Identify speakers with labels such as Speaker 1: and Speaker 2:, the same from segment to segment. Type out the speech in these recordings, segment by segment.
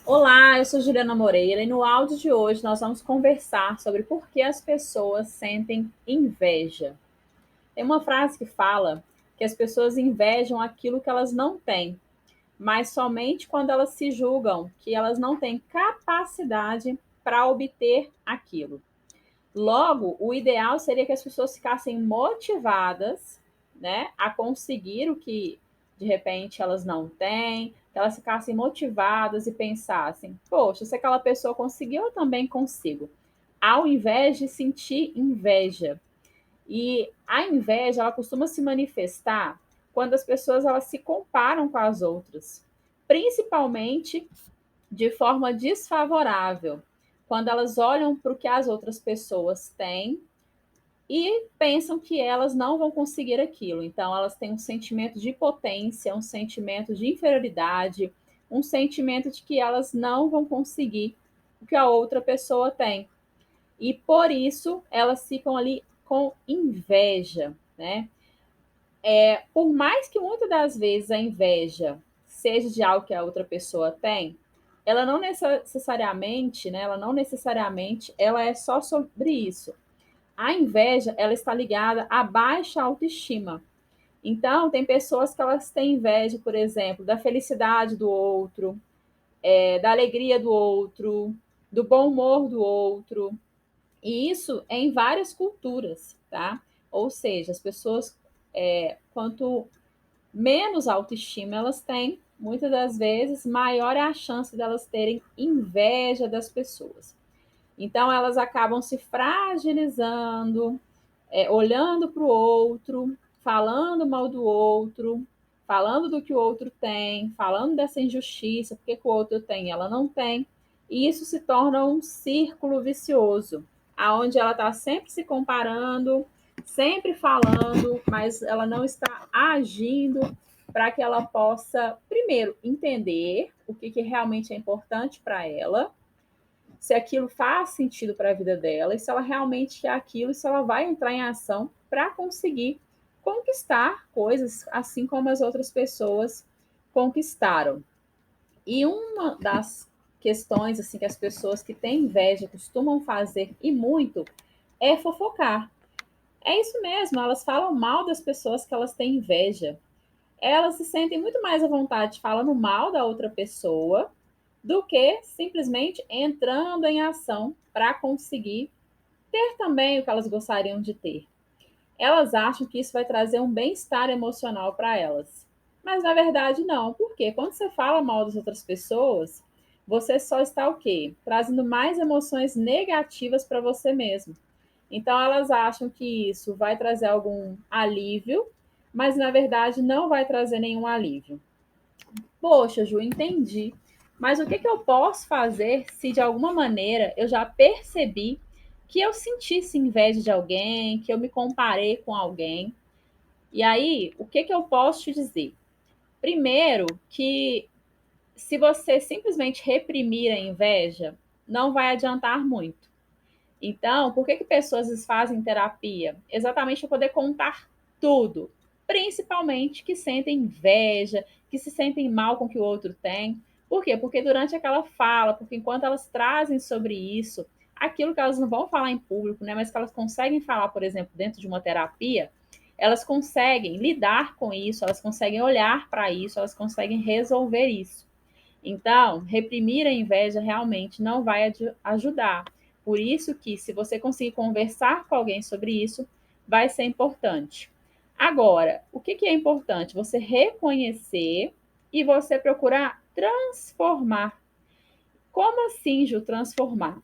Speaker 1: Olá, eu sou Juliana Moreira e no áudio de hoje nós vamos conversar sobre por que as pessoas sentem inveja. Tem uma frase que fala que as pessoas invejam aquilo que elas não têm, mas somente quando elas se julgam que elas não têm capacidade para obter aquilo. Logo, o ideal seria que as pessoas ficassem motivadas, né, a conseguir o que de repente elas não têm, que elas ficassem motivadas e pensassem: poxa, se aquela pessoa conseguiu, eu também consigo. Ao invés de sentir inveja. E a inveja, ela costuma se manifestar quando as pessoas elas se comparam com as outras, principalmente de forma desfavorável, quando elas olham para o que as outras pessoas têm e pensam que elas não vão conseguir aquilo. Então, elas têm um sentimento de potência, um sentimento de inferioridade, um sentimento de que elas não vão conseguir o que a outra pessoa tem. E por isso elas ficam ali com inveja, né? Por mais que muitas das vezes a inveja seja de algo que a outra pessoa tem, ela não necessariamente, né? Ela não necessariamente, ela é só sobre isso. A inveja, ela está ligada à baixa autoestima. Então, tem pessoas que elas têm inveja, por exemplo, da felicidade do outro, da alegria do outro, do bom humor do outro. E isso é em várias culturas, tá? Ou seja, as pessoas, quanto menos autoestima elas têm, muitas das vezes, maior é a chance delas terem inveja das pessoas. Então, elas acabam se fragilizando, olhando para o outro, falando mal do outro, falando do que o outro tem, falando dessa injustiça, porque que o outro tem e ela não tem. E isso se torna um círculo vicioso, aonde ela está sempre se comparando, sempre falando, mas ela não está agindo para que ela possa, primeiro, entender o que realmente é importante para ela, se aquilo faz sentido para a vida dela e se ela realmente quer aquilo e se ela vai entrar em ação para conseguir conquistar coisas assim como as outras pessoas conquistaram. E uma das questões assim que as pessoas que têm inveja costumam fazer e muito é fofocar. É isso mesmo, elas falam mal das pessoas que elas têm inveja. Elas se sentem muito mais à vontade falando mal da outra pessoa do que simplesmente entrando em ação para conseguir ter também o que elas gostariam de ter. Elas acham que isso vai trazer um bem-estar emocional para elas. Mas na verdade não, porque quando você fala mal das outras pessoas, você só está o quê? Trazendo mais emoções negativas para você mesmo. Então elas acham que isso vai trazer algum alívio, mas na verdade não vai trazer nenhum alívio. Poxa, Ju, entendi. Mas o que que eu posso fazer se de alguma maneira eu já percebi que eu sentisse inveja de alguém, que eu me comparei com alguém? E aí, o que que eu posso te dizer? Primeiro, que se você simplesmente reprimir a inveja, não vai adiantar muito. Então, por que que pessoas fazem terapia? Exatamente para poder contar tudo, principalmente que sentem inveja, que se sentem mal com o que o outro tem. Por quê? Porque durante aquela fala, porque enquanto elas trazem sobre isso, aquilo que elas não vão falar em público, né, mas que elas conseguem falar, por exemplo, dentro de uma terapia, elas conseguem lidar com isso, elas conseguem olhar para isso, elas conseguem resolver isso. Então, reprimir a inveja realmente não vai ajudar. Por isso que, se você conseguir conversar com alguém sobre isso, vai ser importante. Agora, o que é importante? Você reconhecer e você procurar transformar. Como assim, Ju, transformar?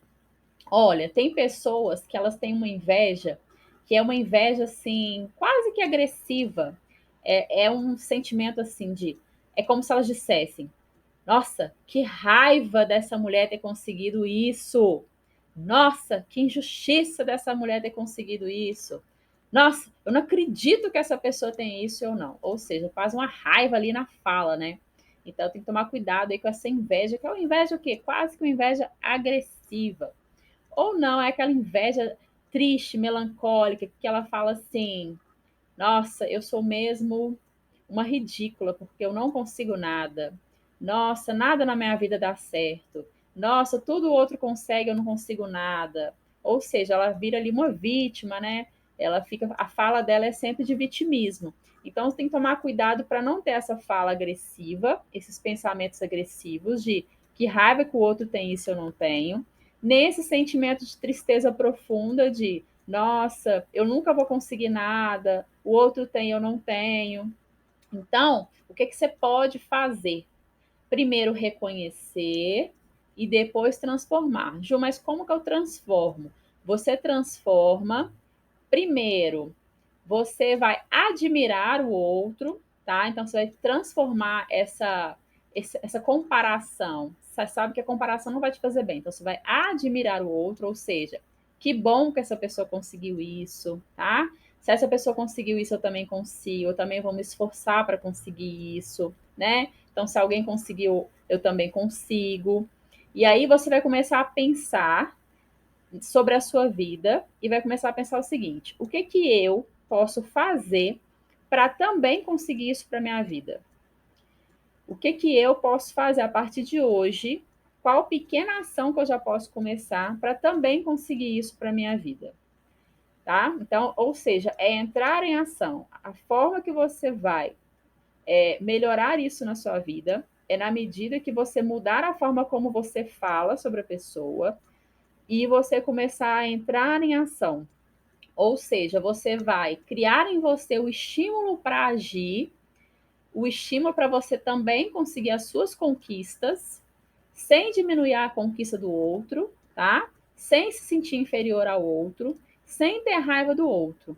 Speaker 1: Olha, tem pessoas que elas têm uma inveja, que é uma inveja assim, quase que agressiva. É um sentimento assim de. É como se elas dissessem: nossa, que raiva dessa mulher ter conseguido isso. Nossa, que injustiça dessa mulher ter conseguido isso. Nossa, eu não acredito que essa pessoa tenha isso ou não. Ou seja, faz uma raiva ali na fala, né? Então tem que tomar cuidado aí com essa inveja, que é uma inveja o quê? Quase que uma inveja agressiva. Ou não, é aquela inveja triste, melancólica, que ela fala assim: nossa, eu sou mesmo uma ridícula, porque eu não consigo nada. Nossa, nada na minha vida dá certo. Nossa, tudo o outro consegue, eu não consigo nada. Ou seja, ela vira ali uma vítima, né? Ela fica, a fala dela é sempre de vitimismo. Então, você tem que tomar cuidado para não ter essa fala agressiva, esses pensamentos agressivos de que raiva que o outro tem isso eu não tenho. Nesse sentimento de tristeza profunda de, nossa, eu nunca vou conseguir nada, o outro tem, eu não tenho. Então, o que, que você pode fazer? Primeiro reconhecer e depois transformar. Ju, mas como que eu transformo? Você transforma, primeiro, você vai admirar o outro, tá? Então você vai transformar essa comparação. Você sabe que a comparação não vai te fazer bem. Então você vai admirar o outro, ou seja, que bom que essa pessoa conseguiu isso, tá? Se essa pessoa conseguiu isso, eu também consigo, eu também vou me esforçar para conseguir isso, né? Então, se alguém conseguiu, eu também consigo. E aí você vai começar a pensar sobre a sua vida e vai começar a pensar o seguinte: o que que eu posso fazer para também conseguir isso para minha vida? O que que eu posso fazer a partir de hoje? Qual pequena ação que eu já posso começar para também conseguir isso para minha vida? Tá? Então, ou seja, é entrar em ação. A forma que você vai melhorar isso na sua vida é na medida que você mudar a forma como você fala sobre a pessoa e você começar a entrar em ação. Ou seja, você vai criar em você o estímulo para agir, o estímulo para você também conseguir as suas conquistas, sem diminuir a conquista do outro, tá? Sem se sentir inferior ao outro, sem ter raiva do outro.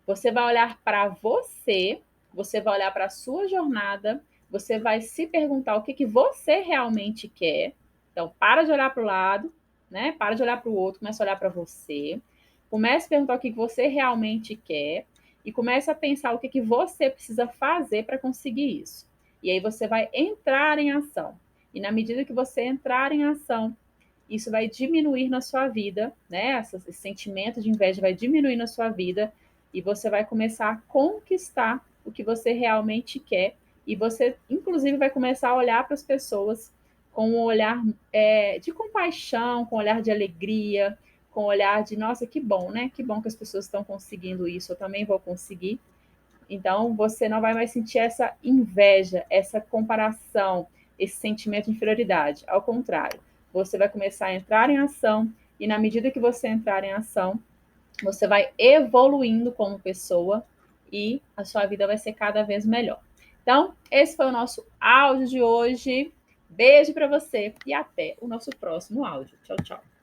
Speaker 1: Você vai olhar para você vai olhar para a sua jornada, você vai se perguntar o que, que você realmente quer. Então, para de olhar para o lado, né? Para de olhar para o outro, começa a olhar para você. Comece a perguntar o que, que você realmente quer e comece a pensar o que, que você precisa fazer para conseguir isso. E aí você vai entrar em ação. E na medida que você entrar em ação, isso vai diminuir na sua vida, né? Esse sentimento de inveja vai diminuir na sua vida e você vai começar a conquistar o que você realmente quer e você, inclusive, vai começar a olhar para as pessoas com um olhar de compaixão, com um olhar de alegria, com um olhar de, nossa, que bom, né? Que bom que as pessoas estão conseguindo isso, eu também vou conseguir. Então, você não vai mais sentir essa inveja, essa comparação, esse sentimento de inferioridade. Ao contrário, você vai começar a entrar em ação e, na medida que você entrar em ação, você vai evoluindo como pessoa e a sua vida vai ser cada vez melhor. Então, esse foi o nosso áudio de hoje. Beijo para você e até o nosso próximo áudio. Tchau, tchau.